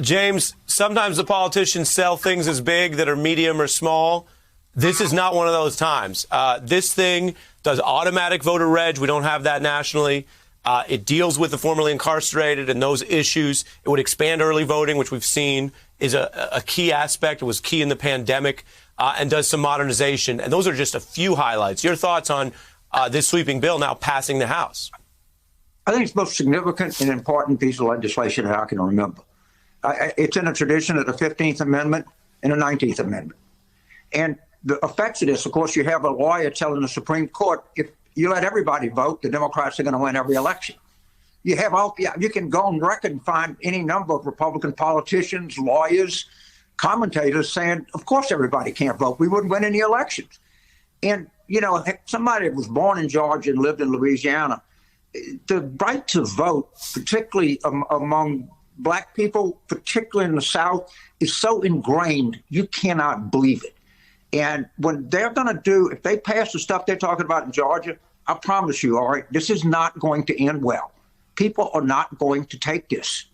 James, sometimes the politicians sell things as big that are medium or small. This is not one of those times. This thing does automatic voter reg. We don't have that nationally. It deals with the formerly incarcerated and those issues. It would expand early voting, which we've seen is a key aspect. It was key in the pandemic, and does some modernization. And those are just a few highlights. Your thoughts on this sweeping bill now passing the House? I think it's the most significant and important piece of legislation that I can remember. It's in a tradition of the 15th Amendment and the 19th Amendment. And the effects of this, of course, you have a lawyer telling the Supreme Court, if you let everybody vote, the Democrats are going to win every election. You can go on record and find any number of Republican politicians, lawyers, commentators saying, of course, everybody can't vote. We wouldn't win any elections. And, you know, somebody that was born in Georgia and lived in Louisiana, the right to vote, particularly among Black people, particularly in the South, is so ingrained, you cannot believe it. And when they're going to do, if they pass the stuff they're talking about in Georgia, I promise you, all right, this is not going to end well. People are not going to take this.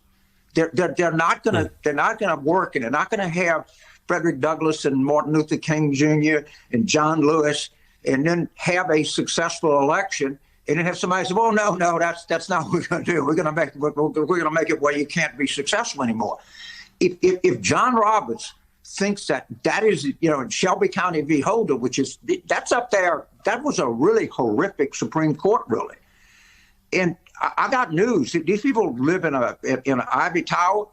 They're not going to work, and they're not going to have Frederick Douglass and Martin Luther King Jr. and John Lewis, and then have a successful election, and then have somebody say, "Well, no, that's not what we're going to do. We're going to make it where you can't be successful anymore." If John Roberts thinks that is, you know, in Shelby County v. Holder, that's up there, that was a really horrific Supreme Court ruling. And I got news. These people live in an ivory tower.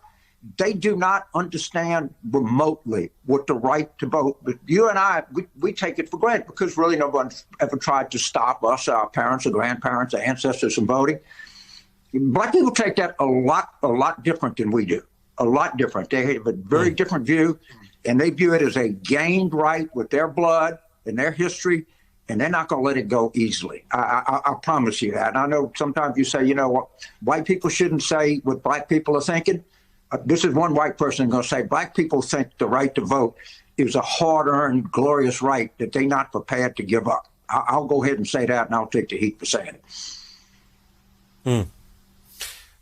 They do not understand remotely what the right to vote. But you and I, we take it for granted because really no one's ever tried to stop us, our parents, or grandparents, our ancestors from voting. Black people take that a lot different than we do. A lot different. They have a very different view, and they view it as a gained right with their blood and their history, and they're not going to let it go easily. I promise you that. And I know sometimes you say, you know, what, white people shouldn't say what Black people are thinking. This is one white person going to say, Black people think the right to vote is a hard-earned, glorious right that they're not prepared to give up. I'll go ahead and say that, and I'll take the heat for saying it.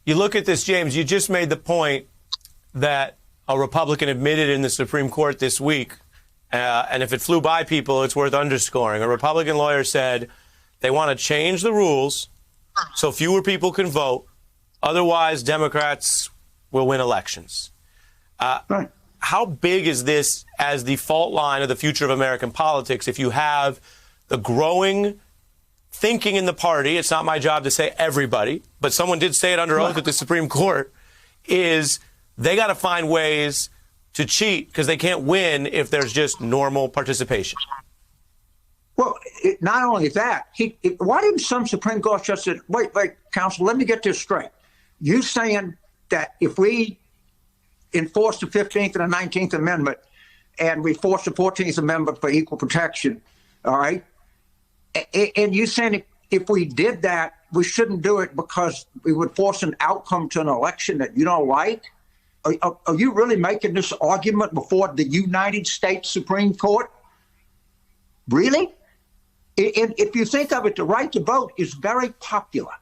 You look at this, James, you just made the point that a Republican admitted in the Supreme Court this week, and if it flew by people, it's worth underscoring. A Republican lawyer said they want to change the rules so fewer people can vote. Otherwise, Democrats will win elections. Right. How big is this as the fault line of the future of American politics if you have the growing thinking in the party, it's not my job to say everybody, but someone did say it under oath at the Supreme Court, is they got to find ways to cheat because they can't win if there's just normal participation. Well, not only that, why didn't some Supreme Court justice say, wait, counsel, let me get this straight. You saying that if we enforce the 15th and the 19th Amendment and we force the 14th Amendment for equal protection, all right, and you saying if we did that, we shouldn't do it because we would force an outcome to an election that you don't like? Are you really making this argument before the United States Supreme Court? Really? If you think of it, the right to vote is very popular.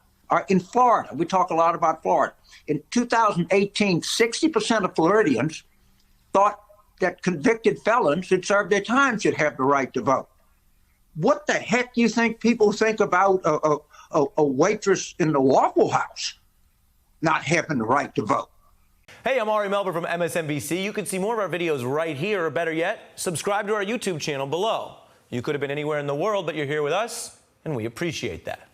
In Florida, we talk a lot about Florida. In 2018, 60% of Floridians thought that convicted felons who'd served their time should have the right to vote. What the heck do you think people think about a waitress in the Waffle House not having the right to vote? Hey, I'm Ari Melber from MSNBC. You can see more of our videos right here, or better yet, subscribe to our YouTube channel below. You could have been anywhere in the world, but you're here with us, and we appreciate that.